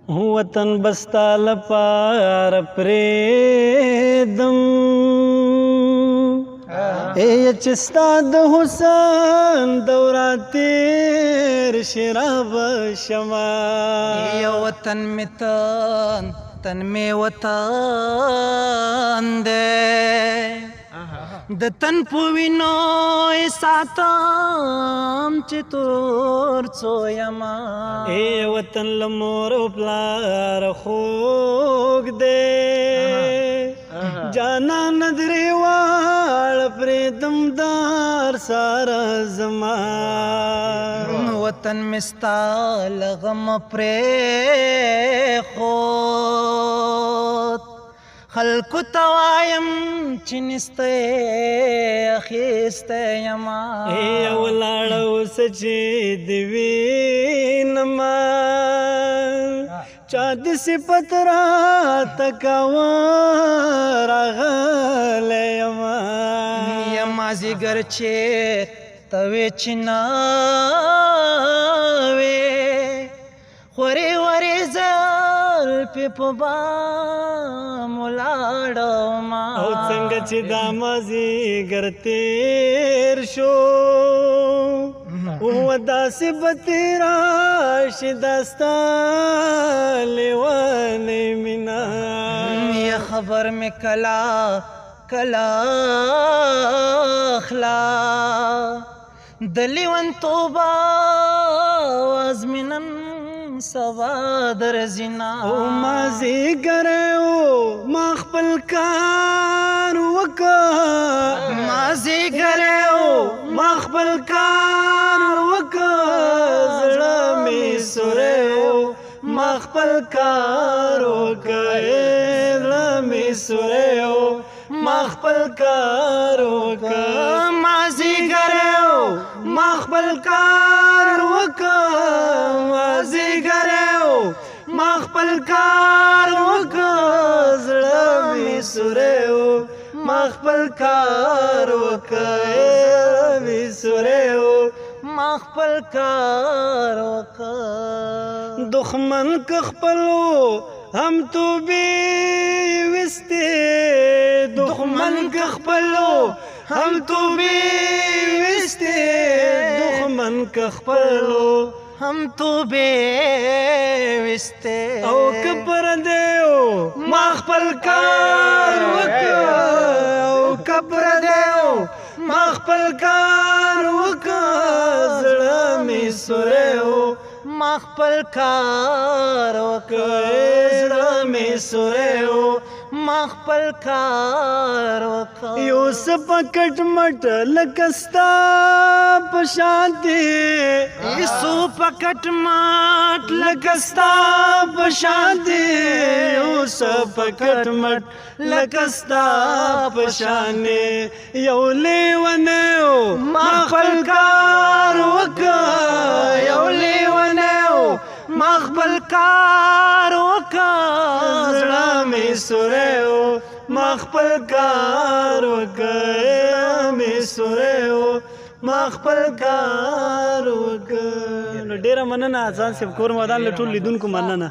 وطن بستا لپاره پرېږدم چې ستا د حسن دوره تېر شي رابه شمه یا وطن می تن می وطن دی د تن په وینو یې ساتم چې تور څو یما وطن له مور او پلاره خوږ دی جانان درې واړه پرېږدم دار ساره زما وطن مې ستا له غمه پرېښود خلکو ته وایم چې نستی اخیستی یما ولاړه اوسه چې د وینمه چا د صفت راته کوه راغلی یمه مازدیګر چې ته وې چې ناوې خورې ورې زلفې په بام ولاړمه او څنګه چې دا مازدیګر تېر شو داسې به تېره شي دا ستا لیونۍ مینه یا خبر مې کله اخلا د لیونتوبه ازمنن سبا درځینا مازدیګر ما خپل کار وکړ مازدیګر ما خپل کار وکړ زړه مې سوری ما خپل کار وکړ زړه مې سوری ما خپل کار وکړ مازدیګر ما خپل کار وکړ مازدیګر ما خپل کار وکړ زړه مې سوری ما خپل کار وکړ مې سوری ما خپل کار وکړ دښمن که خپلو هم توبې وستې دښمن که خپلو هم توبې وستې دښمن که خپلو هم توبې وستې او که پردیو ما خپل کار وکړ او که پردیو ما خپل کار وکړ زړه مې سوری ما خپل کار وکړ زړه مې سوری ما خپل کار وکړ یو څه په کټ مټ لکه ستا په شان دی یسو په کټ مټ لکه ستا په شان دی یو څه په کټ مټ لکه ستا په شان دی یو لیونی ما خپل کار وکړ یو لیونی ما خپل کار وکړ زړه مې سوری ما خپل کار وکړ مې سوری ما خپل کار وکړ ډېره مننه ځان صاحب کور مدان له ټول لیدونکو مننه